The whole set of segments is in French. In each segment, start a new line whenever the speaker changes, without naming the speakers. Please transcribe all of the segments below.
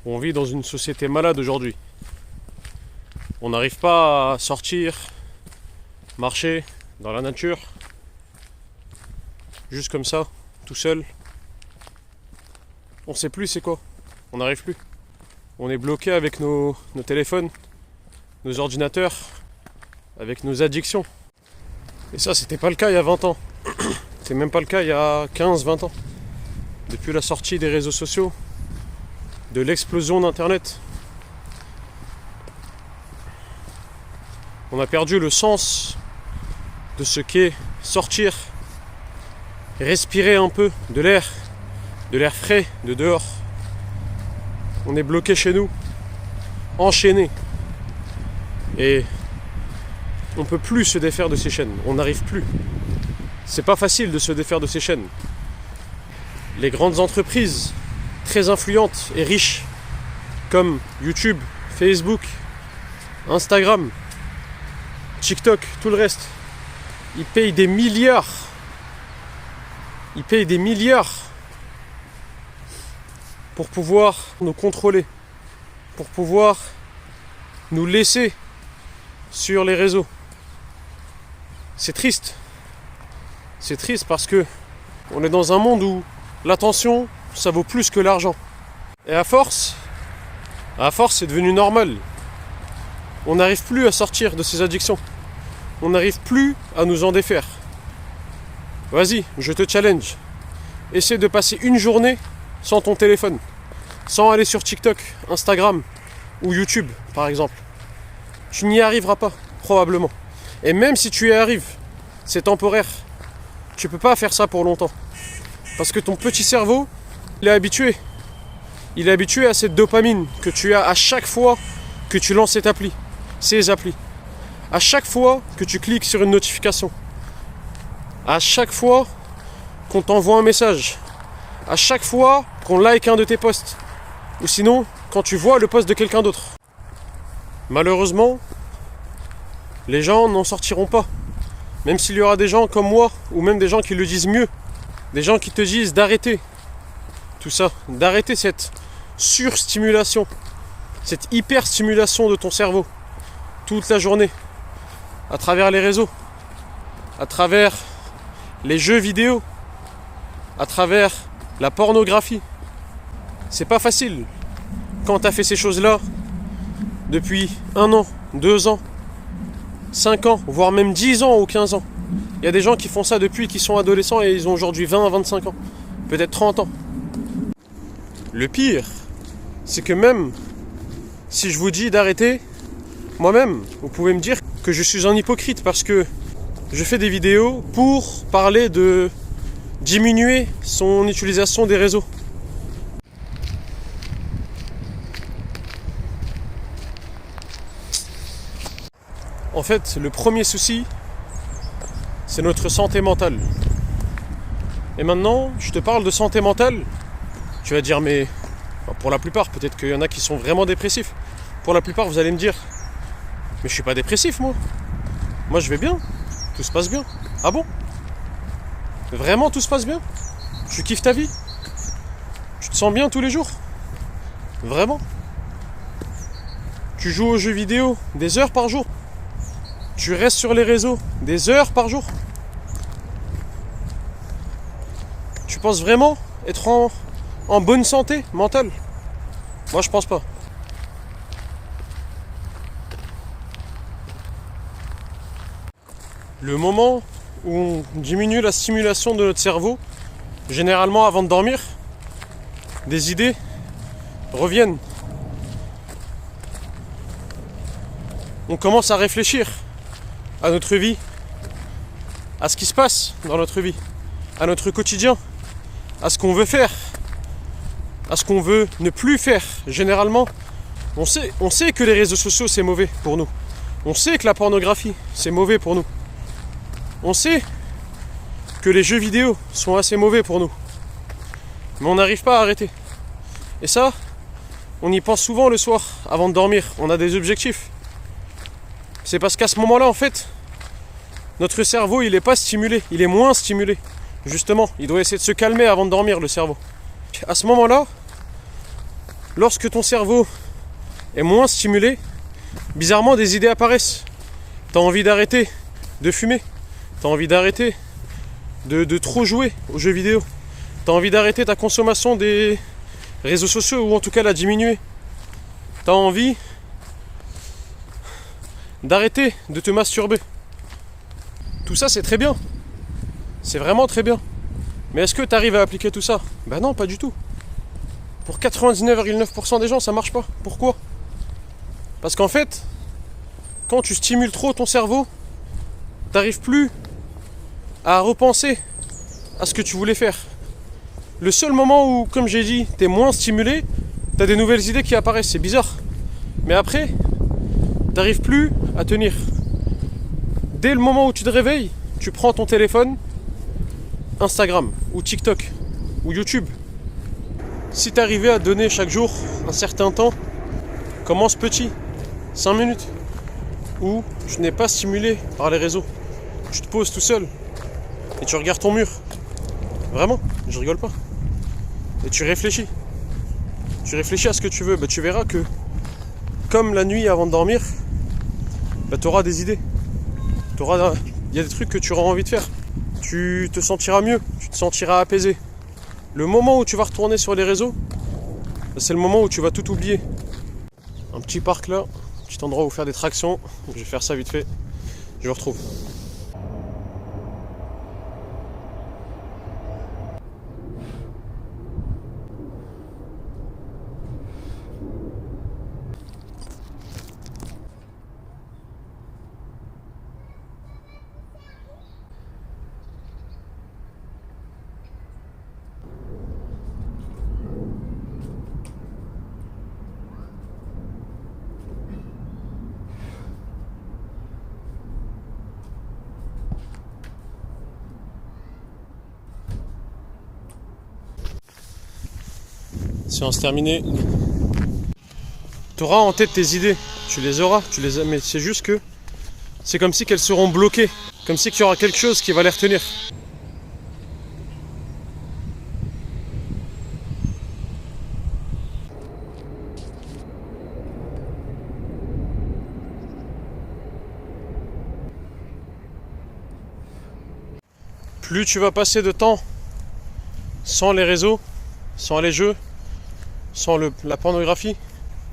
On vit dans une société malade aujourd'hui. On n'arrive pas à sortir, marcher dans la nature, juste comme ça, tout seul. On sait plus c'est quoi, on n'arrive plus. On est bloqué avec nos téléphones, nos ordinateurs, avec nos addictions. Et ça, c'était pas le cas il y a 20 ans. C'est même pas le cas il y a 15-20 ans. Depuis la sortie des réseaux sociaux, de l'explosion d'Internet, on a perdu le sens de ce qu'est sortir, respirer un peu de l'air frais de dehors. On est bloqué chez nous, enchaîné. Et on ne peut plus se défaire de ces chaînes, on n'arrive plus. C'est pas facile de se défaire de ces chaînes. Les grandes entreprises très influentes et riches comme YouTube, Facebook, Instagram, TikTok, tout le reste, ils payent des milliards. Ils payent des milliards pour pouvoir nous contrôler, pour pouvoir nous laisser sur les réseaux. C'est triste. C'est triste parce que on est dans un monde où l'attention, ça vaut plus que l'argent. Et à force, c'est devenu normal. On n'arrive plus à sortir de ces addictions. On n'arrive plus à nous en défaire. Vas-y, je te challenge. Essaie de passer une journée sans ton téléphone, sans aller sur TikTok, Instagram ou YouTube, par exemple. Tu n'y arriveras pas, probablement. Et même si tu y arrives, c'est temporaire. Tu peux pas faire ça pour longtemps. Parce que ton petit cerveau, il est habitué. Il est habitué à cette dopamine que tu as à chaque fois que tu lances ces applis. À chaque fois que tu cliques sur une notification. À chaque fois qu'on t'envoie un message. À chaque fois qu'on like un de tes posts. Ou sinon, quand tu vois le post de quelqu'un d'autre. Malheureusement, les gens n'en sortiront pas. Même s'il y aura des gens comme moi, ou même des gens qui le disent mieux. Des gens qui te disent d'arrêter tout ça, d'arrêter cette surstimulation, cette hyperstimulation de ton cerveau, toute la journée, à travers les réseaux, à travers les jeux vidéo, à travers la pornographie. C'est pas facile quand t'as fait ces choses-là depuis 1 an, 2 ans, 5 ans, voire même 10 ans ou 15 ans. Il y a des gens qui font ça depuis qu'ils sont adolescents et ils ont aujourd'hui 20 à 25 ans, peut-être 30 ans. Le pire, c'est que même si je vous dis d'arrêter, moi-même, vous pouvez me dire que je suis un hypocrite parce que je fais des vidéos pour parler de diminuer son utilisation des réseaux. En fait, le premier souci, c'est notre santé mentale. Et maintenant, je te parle de santé mentale. Tu vas dire, mais pour la plupart, peut-être qu'il y en a qui sont vraiment dépressifs. Pour la plupart, vous allez me dire, mais je suis pas dépressif, moi. Moi, je vais bien. Tout se passe bien. Ah bon? Vraiment, tout se passe bien? Tu kiffes ta vie? Tu te sens bien tous les jours? Vraiment? Tu joues aux jeux vidéo des heures par jour? Tu restes sur les réseaux des heures par jour? Tu penses vraiment être en bonne santé mentale? Moi, je pense pas. Le moment où on diminue la stimulation de notre cerveau, généralement avant de dormir, des idées reviennent. On commence à réfléchir à notre vie, à ce qui se passe dans notre vie, à notre quotidien, à ce qu'on veut faire, à ce qu'on veut ne plus faire. Généralement, on sait que les réseaux sociaux c'est mauvais pour nous. On sait que la pornographie c'est mauvais pour nous. On sait que les jeux vidéo sont assez mauvais pour nous. Mais on n'arrive pas à arrêter. Et ça, on y pense souvent le soir, avant de dormir. On a des objectifs. C'est parce qu'à ce moment-là, en fait, notre cerveau, il n'est pas stimulé. Il est moins stimulé. Justement, il doit essayer de se calmer avant de dormir, le cerveau. À ce moment-là, lorsque ton cerveau est moins stimulé, bizarrement des idées apparaissent. T'as envie d'arrêter de fumer, t'as envie d'arrêter de trop jouer aux jeux vidéo, t'as envie d'arrêter ta consommation des réseaux sociaux ou en tout cas la diminuer. T'as envie d'arrêter de te masturber. Tout ça c'est très bien, c'est vraiment très bien. Mais est-ce que tu arrives à appliquer tout ça? Ben non, pas du tout. Pour 99,9% des gens, ça marche pas. Pourquoi? Parce qu'en fait, quand tu stimules trop ton cerveau, t'arrives plus à repenser à ce que tu voulais faire. Le seul moment où, comme j'ai dit, t'es moins stimulé, t'as des nouvelles idées qui apparaissent, c'est bizarre. Mais après, t'arrives plus à tenir. Dès le moment où tu te réveilles, tu prends ton téléphone, Instagram, ou TikTok, ou YouTube. Si tu arrivais à donner chaque jour un certain temps, commence petit, 5 minutes, où tu n'es pas stimulé par les réseaux. Tu te poses tout seul et tu regardes ton mur. Vraiment, je rigole pas. Et tu réfléchis. Tu réfléchis à ce que tu veux. Tu verras que, comme la nuit avant de dormir, tu auras des idées. Il y a des trucs que tu auras envie de faire. Tu te sentiras mieux, tu te sentiras apaisé. Le moment où tu vas retourner sur les réseaux, c'est le moment où tu vas tout oublier. Un petit parc là, un petit endroit où faire des tractions. Je vais faire ça vite fait. Je vous retrouve. Séance terminée. Tu auras en tête tes idées, tu les auras, mais c'est juste que c'est comme si qu'elles seront bloquées, comme si qu'il y aura quelque chose qui va les retenir. Plus tu vas passer de temps sans les réseaux, sans les jeux, sans la pornographie,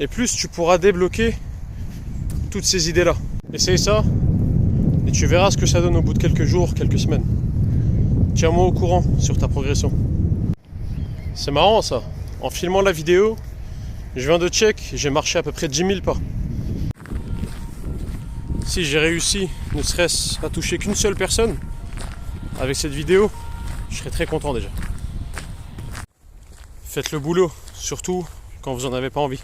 et plus tu pourras débloquer toutes ces idées-là. Essaye ça, et tu verras ce que ça donne au bout de quelques jours, quelques semaines. Tiens-moi au courant sur ta progression. C'est marrant ça, en filmant la vidéo, je viens de check, j'ai marché à peu près 10 000 pas. Si j'ai réussi, ne serait-ce à toucher qu'une seule personne avec cette vidéo, je serais très content déjà. Faites le boulot, surtout quand vous en avez pas envie.